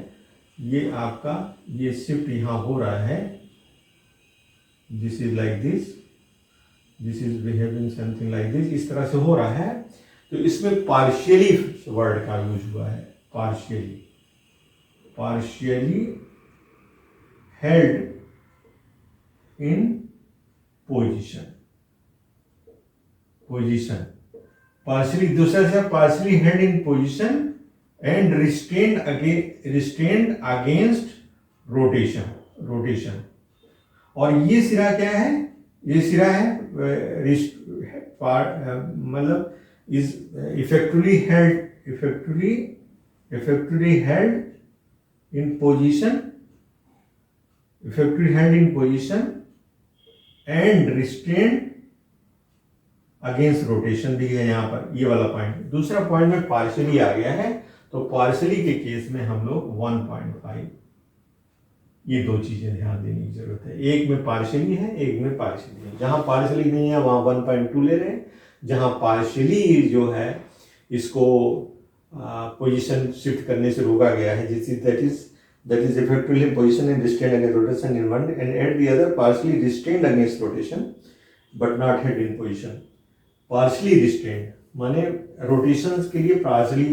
ये आपका ये शिफ्ट यहाँ हो रहा है, this is like this is behaving something like this, इस तरह से हो रहा है। तो इसमें पार्शियली वर्ड का यूज हुआ है, partially held in position, partially, दूसरा से partially held in position and restrained against rotation। और ये सिरा क्या है, ये सिरा है मतलब is effectively held in position and restrained against rotation भी है यहाँ पर, ये वाला पॉइंट। दूसरा पॉइंट में पार्शियली आ गया है, तो पार्शियली के केस में हम लोग 1.5, ये दो चीजें ध्यान देने की जरूरत है। एक में पार्शियली है, एक में पार्शियली है। जहां पार्शियली नहीं है वहां 1.2 ले रहे हैं, जहां पार्शियली जो है इसको पोजीशन शिफ्ट करने से रोका गया है, that is effectively position and restrained against rotation in one and at the other partially restrained against rotation but not held in position। partially restrained माने रोटेशंस के लिए partially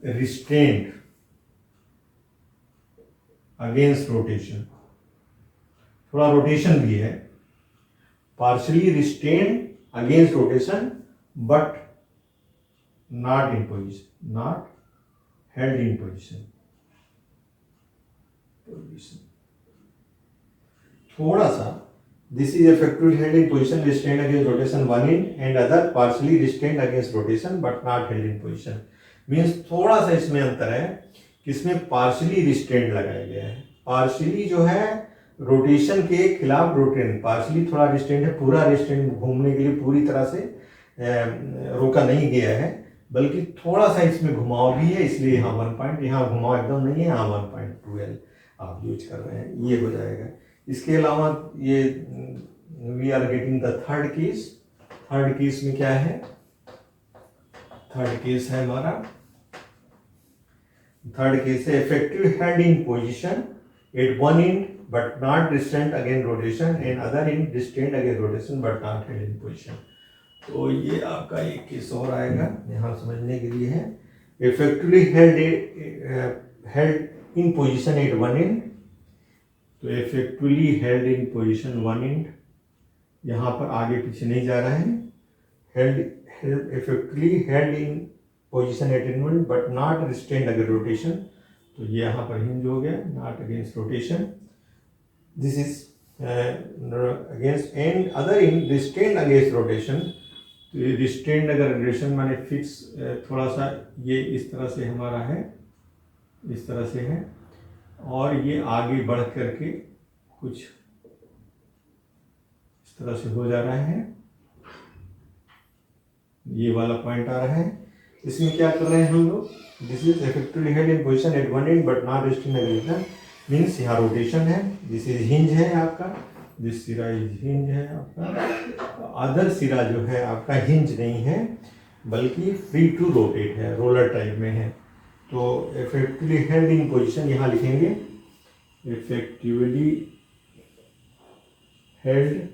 restrained against rotation, थोड़ा rotation भी है, partially restrained against rotation but not in position, not held in position। थोड़ा सा this is effectively held in position restrained against rotation one end and other partially restrained against rotation but not held in position, means थोड़ा सा इसमें अंतर है कि इसमें partially restrained लगाया गया है। partially जो है रोटेशन के खिलाफ रोटेन, पार्शियली थोड़ा रिस्ट्रेंट है, पूरा रिस्ट्रेंट घूमने के लिए पूरी तरह से रोका नहीं गया है, बल्कि थोड़ा सा इसमें घुमाव भी है, इसलिए यहाँ 1 पॉइंट, यहाँ घुमाव एकदम नहीं है, यहाँ 1.2L आप यूज कर रहे हैं, ये हो जाएगा। इसके अलावा ये we are getting the third case में क्या है, थर्ड केस है हमारा, थर्ड केस है effective held in position at one end but not restrained against rotation and other end restrained against rotation but not held in position। तो ये आपका एक केस और आएगा, यहाँ समझने के लिए है। effectively held in position at one end, तो effectively held in position one end, यहाँ पर आगे पीछे नहीं जा रहा है, held effectively held in position at in one but not restrained अगर रोटेशन, तो ये यहाँ पर हिंज हो गया, not against rotation, this is against end other in restrained against rotation, तो ये रिस्ट्रेंड अगर रोटेशन माने फिक्स, थोड़ा सा ये इस तरह से हमारा है, इस तरह से है, और ये आगे बढ़ करके कुछ इस तरह से हो जा रहा है, ये वाला पॉइंट आ रहा है। इसमें क्या कर रहे हैं हम लोग, this is effectively held in position at one end but not restrained against, means यहाँ रोटेशन है, दिस इज हिंज है आपका, दिस सिरा इज हिंज है आपका, अदर सिरा जो है आपका हिंज नहीं है बल्कि फ्री टू रोटेट है, रोलर टाइप में है। तो इफेक्टिवली हेल्ड इन पोजीशन यहाँ लिखेंगे, effectively held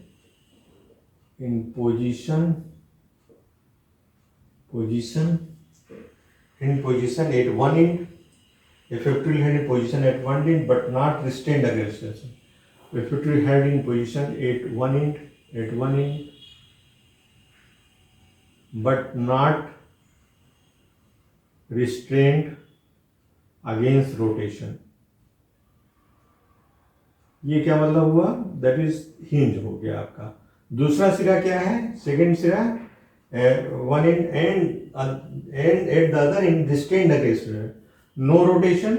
in position at one end, effectively held in position at one end but not restrained against it. Effectively held in position at one end but not restrained against rotation. ये क्या मतलब हुआ, that is hinge हो गया आपका। दूसरा सिरा क्या है, सेकेंड सिरा one end and at the other end restrained against it. No rotation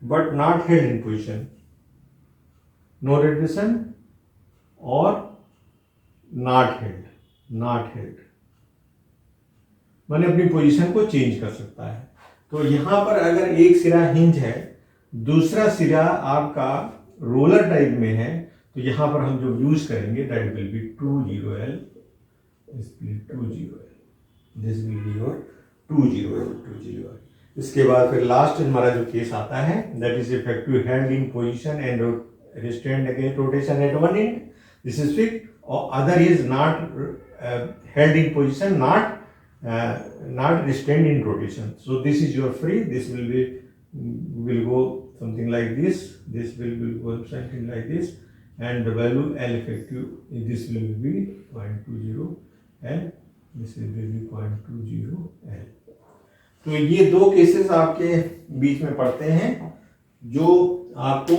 but not held in position, no rotation or not held माने अपनी पोजीशन को चेंज कर सकता है। तो यहां पर अगर एक सिरा हिंज है, दूसरा सिरा आपका रोलर टाइप में है, तो यहां पर हम जो यूज करेंगे that will be 20L, this will be 20L, this will be your 20L। इसके बाद फिर लास्ट हमारा जो केस आता है that is effective held in position and restrained against rotation at one end, this is fixed, और other is not held in position, not restrained in rotation. So this is your free, this will go something like this will go something like this, and the value L effective, this will be 0.20 and this will be 0.20 L। तो ये दो cases आपके बीच में पड़ते हैं, जो आपको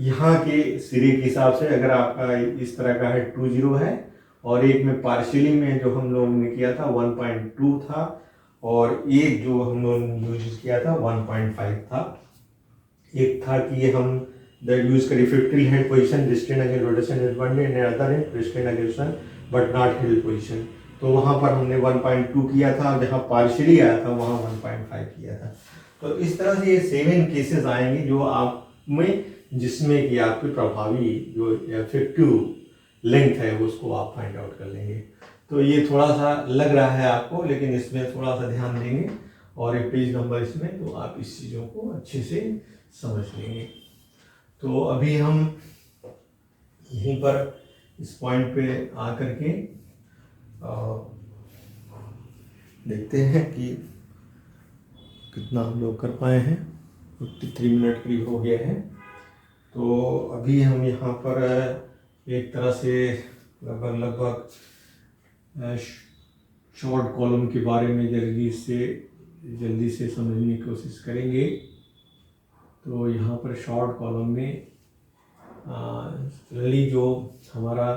यहाँ के सिरे के हिसाब से, अगर आपका इस तरह का है 20 है, और एक में पार्शियली में जो हम लोगों ने किया था 1.2 था, और एक जो हम लोगों ने यूज किया था 1.5 था। एक था कि ये हम यूज करें effective head position restrain against rotation at one and other and restrain against but not held position, तो वहाँ पर हमने 1.2 किया था, जहाँ पार्शियली आया था वहाँ 1.5 किया था। तो इस तरह से ये 7 केसेस आएंगे जो आप में, जिसमें कि आपके प्रभावी जो इफेक्टिव लेंथ है उसको आप फाइंड आउट कर लेंगे। तो ये थोड़ा सा लग रहा है आपको, लेकिन इसमें थोड़ा सा ध्यान देंगे और एक पेज नंबर इसमें, तो आप इस चीज़ों को अच्छे से समझ लेंगे। तो अभी हम यहीं पर इस पॉइंट पे आकर के देखते हैं कि कितना हम लोग कर पाए हैं। 53 मिनट करीब हो गया है। तो अभी हम यहाँ पर एक तरह से लगभग शॉर्ट कॉलम के बारे में जल्दी से समझने की कोशिश करेंगे। तो यहाँ पर शॉर्ट कॉलम में जो हमारा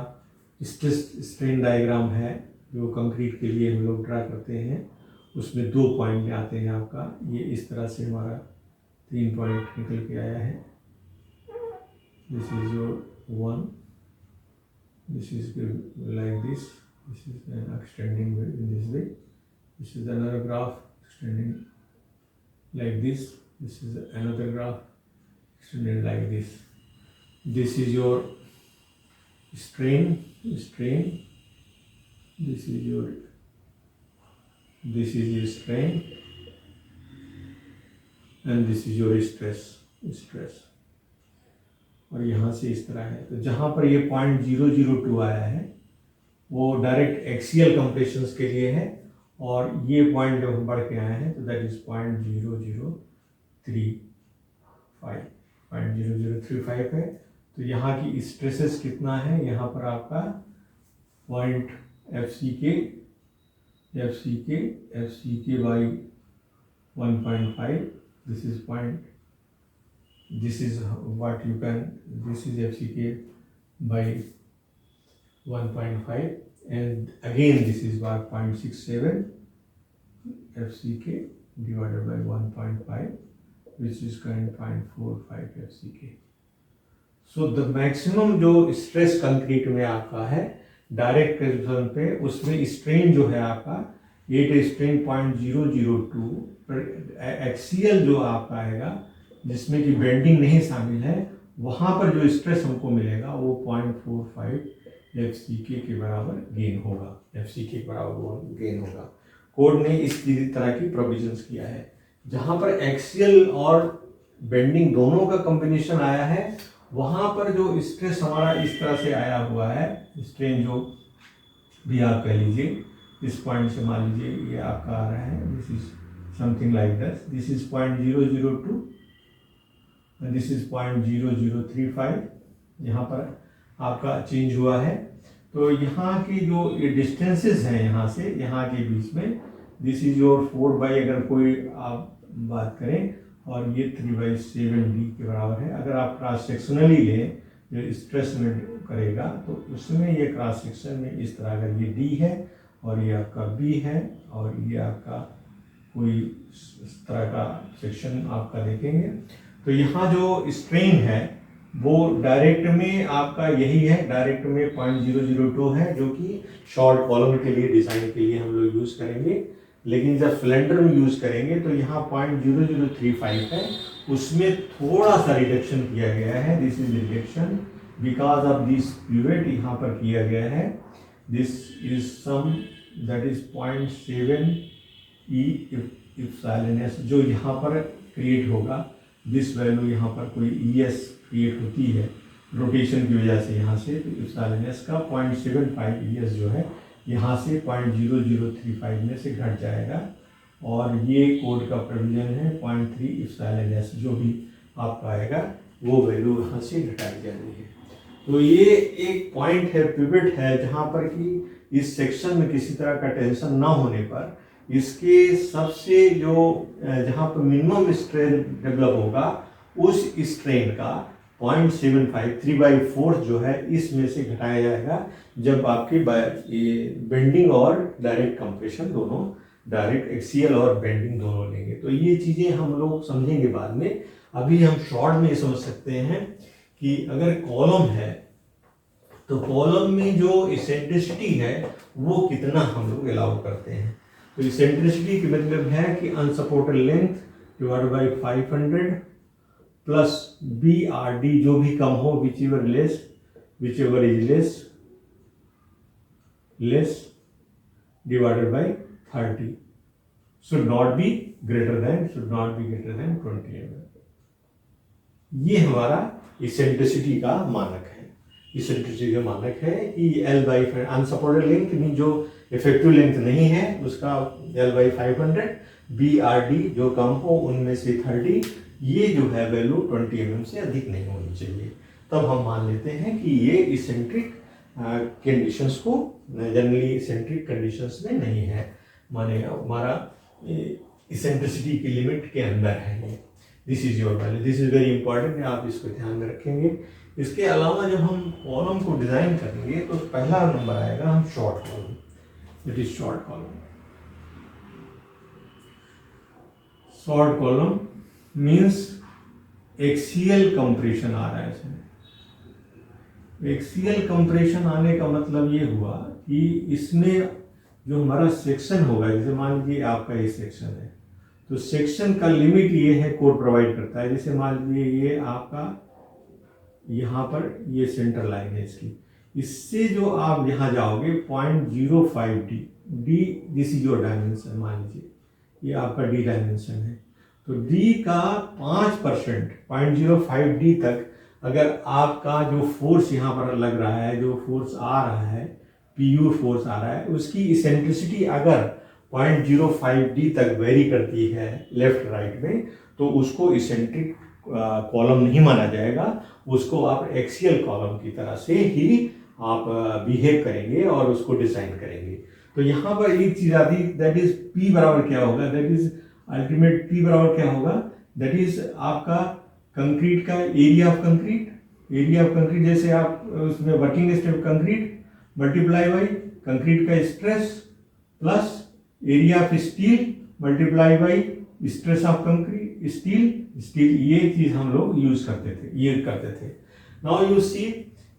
स्ट्रेस स्ट्रेन डायग्राम है जो कंक्रीट के लिए हम लोग ड्रा करते हैं, उसमें 2 पॉइंट आते हैं आपका। ये इस तरह से हमारा 3 पॉइंट निकल के आया है। This is your 1, this is like this is an extending in this way, this is another graph extending like this is another graph extended like this. This is your strain, this is your strain, and this is your stress, और यहाँ से इस तरह है। तो जहाँ पर ये 0.002 आया है वो डायरेक्ट एक्सियल कंप्रेशन के लिए है, और ये पॉइंट जब हम बढ़ के आए हैं तो दैट इज 0.0035 है। तो यहाँ की स्ट्रेसेस कितना है, यहाँ पर आपका पॉइंट एफ सी के by 1.5, this is point, this is what you can, this is FCK by 1.5, and again this is 0.67 FCK divided by 1.5, which is current 0.45 FCK. So the maximum जो stress concrete में आपका है direct construction पे, उसमें strain जो है आपका 8 strain 0.002, axial जो आपका आएगा जिसमें कि बेंडिंग नहीं शामिल है, वहाँ पर जो स्ट्रेस हमको मिलेगा वो 0.45 FCK के बराबर गेन होगा, FCK के बराबर गेन होगा। कोड ने इस तरह की प्रोविजंस किया है। जहाँ पर एक्सियल और बेंडिंग दोनों का कॉम्बिनेशन आया है, वहाँ पर जो स्ट्रेस हमारा इस तरह से आया हुआ है, स्ट्रेन जो भी आप कह लीजिए, इस पॉइंट से मान लीजिए ये आपका आ रहा है, this is something like this is 0.002, this is 0.0035, यहाँ पर आपका चेंज हुआ है। तो यहाँ की जो ये डिस्टेंसेस हैं यहाँ से यहाँ के बीच में, दिस इज योर 4 अगर कोई आप बात करें, और ये 3/7D के बराबर है। अगर आप क्रॉस सेक्शनली लें जो स्ट्रेस में करेगा, तो उसमें ये क्रॉस सेक्शन में इस तरह, अगर ये D है और ये आपका B है और ये आपका कोई इस तरह का सेक्शन आपका देखेंगे, तो यहाँ जो स्ट्रेन है वो डायरेक्ट में आपका यही है, डायरेक्ट में 0.002 है, जो कि शॉर्ट कॉलम के लिए डिज़ाइन के लिए हम लोग यूज़ करेंगे। लेकिन जब सिलेंडर में यूज़ करेंगे तो यहाँ 0.0035 है, उसमें थोड़ा सा रिडक्शन किया गया है, this is reduction because of this pivot यहाँ पर किया गया है, this is some that is 0.7 EF जो यहाँ पर क्रिएट होगा, दिस वैल्यू यहाँ पर कोई ES क्रिएट होती है रोटेशन की वजह से यहाँ से, तो एप्सिलॉन का 0.75 ES जो है यहाँ से 0.0035 में से घट जाएगा, और ये कोड का प्रोविजन है 0.3 एप्सिलॉन जो भी आपका आएगा वो वैल्यू यहाँ से घटाई जानी है। तो ये एक पॉइंट है, पिवट है, जहाँ पर कि इस सेक्शन में किसी तरह का टेंशन ना होने पर इसके सबसे जो जहाँ पर मिनिमम स्ट्रेन डेवलप होगा, उस स्ट्रेन का 0.75 3/4 जो है इसमें से घटाया जाएगा, जब आपकी बेंडिंग और डायरेक्ट कंप्रेशन दोनों, डायरेक्ट एक्सियल और बेंडिंग दोनों लेंगे। तो ये चीज़ें हम लोग समझेंगे बाद में। अभी हम शॉर्ट में समझ सकते हैं कि अगर कॉलम है तो कॉलम में जो इसेंट्रिसिटी है वो कितना हम लोग अलाउ करते हैं। तो इसेंट्रिसिटी की मतलब है कि unsupported length divided by 500 plus BRD जो भी कम हो, which ever is less divided by 30 should not be greater than 20 mm। ये हमारा इसेंट्रिसिटी का मानक है। इसेंट्रिसिटी का मानक है कि L/500 अनसपोर्टेड लेंथ मीन जो इफेक्टिव लेंथ नहीं है उसका L/500, BRD जो कम हो उनमें से 30, ये जो है वैल्यू 20 mm से अधिक नहीं होनी चाहिए। तब हम मान लेते हैं कि ये इसेंट्रिक कंडीशंस को, जनरली इसेंट्रिक कंडीशंस में नहीं है, माने हमारा इसेंट्रिसिटी की लिमिट के अंदर है ये। This is your value, this is very important, आप इसको ध्यान में रखेंगे। इसके अलावा जब हम कॉलम को डिजाइन करेंगे तो पहला नंबर आएगा हम short column, it is short column. Short column means axial compression आ रहा है इसमें। एक्सियल कंप्रेशन आने का मतलब ये हुआ कि इसमें जो हमारा सेक्शन होगा, जैसे मान लीजिए आपका ये सेक्शन है, तो सेक्शन का लिमिट ये है, कोड प्रोवाइड करता है। जैसे मान लीजिए ये आपका यहाँ पर ये सेंटर लाइन है इसकी, इससे जो आप यहाँ जाओगे 0.05D, this is your dimension, मान लीजिए ये आपका D डायमेंशन है, तो D का 5% 0.05D तक अगर आपका जो फोर्स यहाँ पर लग रहा है, जो फोर्स आ रहा है पीयू फोर्स आ रहा है, उसकी इसेंट्रिसिटी अगर 0.05d तक वेरी करती है लेफ्ट राइट में, तो उसको इसेंट्रिक कॉलम नहीं माना जाएगा, उसको आप एक्सियल कॉलम की तरह से ही आप बिहेव करेंगे और उसको डिजाइन करेंगे। तो यहाँ पर एक चीज आती है, दैट इज P बराबर क्या होगा, दैट इज अल्टीमेट P बराबर क्या होगा, दैट इज आपका कंक्रीट का एरिया ऑफ कंक्रीट, जैसे आप उसमें working step concrete multiply by concrete का stress plus area of steel multiply by stress of concrete steel, ये चीज हम लोग यूज करते थे। Now you see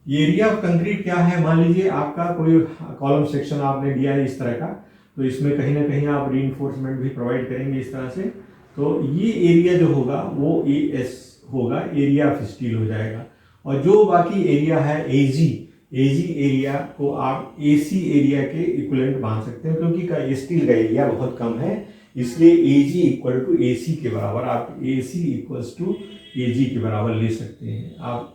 area of concrete क्या है, मान लीजिए आपका कोई कॉलम सेक्शन आपने दिया है इस तरह का, तो इसमें कहीं ना कहीं आप रीइंफोर्समेंट भी प्रोवाइड करेंगे इस तरह से, तो ये एरिया जो होगा वो AS होगा, एरिया ऑफ स्टील हो जाएगा। और जो बाकी एरिया है AG एरिया को आप AC एरिया के इक्विवेलेंट मान सकते हैं, क्योंकि स्टील का एरिया बहुत कम है, इसलिए AG इक्वल टू AC के बराबर, आप AC इक्वल्स टू AG के बराबर ले सकते हैं आप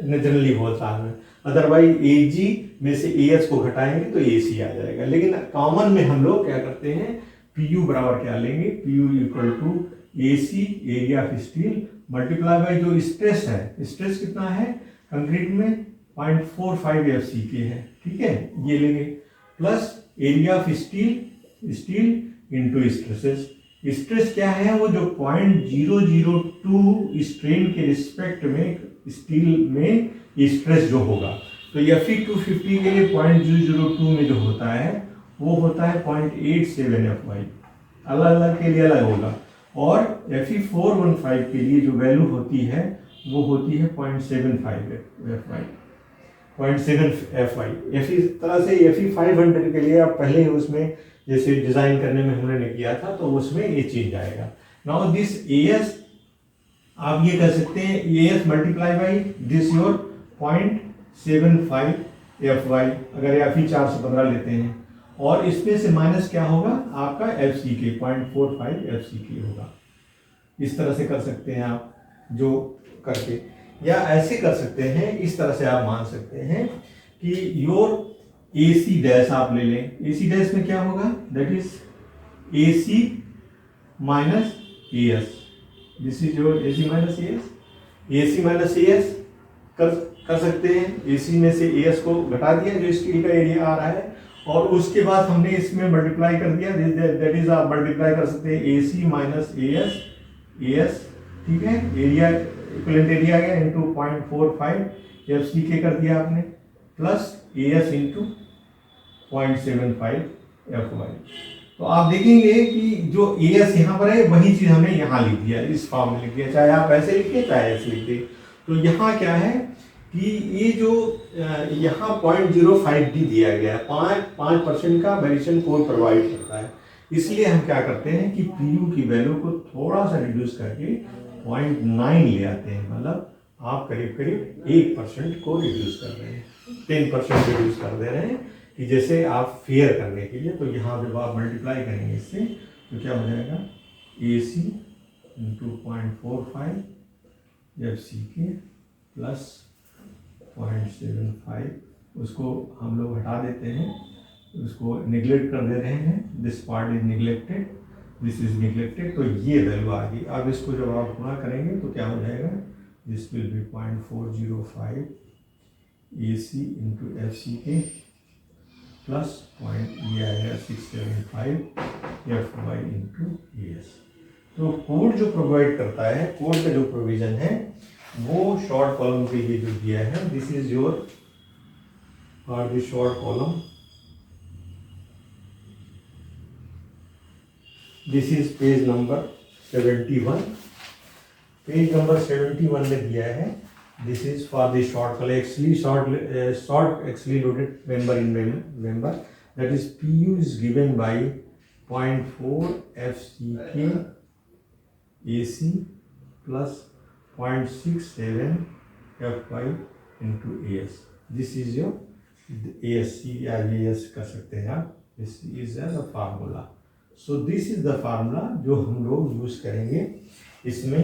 जनरली बहुत साल में। अदरवाइज AG में से AS को घटाएंगे तो AC आ जाएगा, लेकिन कॉमन में हम लोग क्या करते हैं, PU बराबर क्या लेंगे, PU equal to AC area of steel multiply by जो स्ट्रेस है, स्ट्रेस कितना है कंक्रीट में 0.45 FCK है, ठीक है, ये लेंगे, plus area of steel into stresses. Stress क्या है, वो जो 0.002 स्ट्रेन के रिस्पेक्ट में स्टील में स्ट्रेस जो होगा, तो Fe250 के लिए 0.002 में जो होता है वो होता है 0.87 FY, अलग अलग के लिए अलग होगा, और Fe415 के लिए जो वैल्यू होती है वो होती है 0.75 FY, 0.7 FY। इस तरह से Fe500 के लिए आप पहले ही उसमें जैसे डिजाइन करने में हमने किया था, तो उसमें ये चीज आएगा। नाउ दिस AS आप ये कर सकते हैं, AS multiply by this your 0.75 FY, अगर Fe 415 लेते हैं, और इसमें से माइनस क्या होगा आपका FCK 0.45 FCK होगा। इस तरह से कर सकते हैं आप जो करके, या ऐसे कर सकते हैं, इस तरह से आप मान सकते हैं कि योर AC डैश आप ले लें, AC डैश में क्या होगा, that is AC minus AS, this is your AC minus AS कर सकते हैं। AC में से AS को घटा दिया जो स्टील का एरिया आ रहा है, और उसके बाद हमने इसमें मल्टीप्लाई कर दिया, दैट इज आप मल्टीप्लाई कर सकते हैं AC माइनस AS, ठीक है, एरिया इक्विवेलेंट एरिया गया इनटू 0.45 FCK कर दिया आपने, प्लस AS इंटू 0.75 FY। तो आप देखेंगे कि जो AS यहाँ पर है वही चीज हमने यहाँ लिख दिया, इस फॉर्म में लिख दिया, चाहे आप ऐसे लिखिए चाहे ऐसे लिखिए। तो यहाँ क्या है कि ये जो यहाँ 0.05D दिया गया है, 5% का वेरिएशन कोड प्रोवाइड करता है, इसलिए हम क्या करते हैं कि PU की वैल्यू को थोड़ा सा रिड्यूस करके 0.9 ले आते हैं, मतलब आप करीब करीब 1% को रिड्यूस कर रहे हैं, 10% रिड्यूस कर दे रहे हैं, कि जैसे आप फेयर करने के लिए। तो यहाँ जब आप मल्टीप्लाई करेंगे इससे तो क्या हो जाएगा, AC इंटू 0.45 FCK प्लस 0.75, उसको हम लोग हटा देते हैं, उसको निगलेक्ट कर दे रहे हैं, this part is neglected, this is neglected, तो ये वैल्यू आ गई। अब इसको जब आप गुणा करेंगे तो क्या हो जाएगा, this will be 0.405 AC into FCK plus ये आएगा 675 FY इंटू AS। तो कोड जो प्रोवाइड करता है, कोड का जो प्रोविजन है वो शॉर्ट कॉलम के लिए जो दिया है, this is your for the short column, this is page number 71, page number 71 में दिया है, this is for the short axially loaded member in member, that is PU is given by 0.4 FCK AC plus 0.67 FY into AS, this is your ASC या AS कर सकते हैं आप, this is as a formula, so this is the formula जो हम लोग use करेंगे। इसमें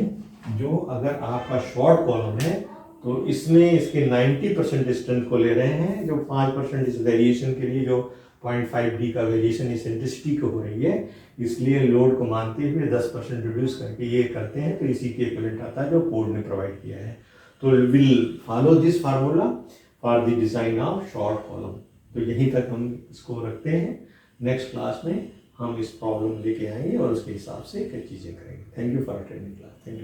जो अगर आपका शॉर्ट कॉलम है तो इसमें इसके 90% स्ट्रेंथ को ले रहे हैं, जो 5% इस वेरिएशन के लिए जो 0.5D का वेरिएशन इसेंट्रिसिटी को हो रही है, इसलिए लोड को मानते हुए 10% रिड्यूस करके ये करते हैं, तो इसी के इक्विवेलेंट आता है जो कोड ने प्रोवाइड किया है। तो will follow this formula for the design of short column. तो यहीं तक हम इसको रखते हैं। नेक्स्ट क्लास में हम इस प्रॉब्लम लेके आएंगे और उसके हिसाब से कई चीज़ें करेंगे। Thank you for attending class. Thank you.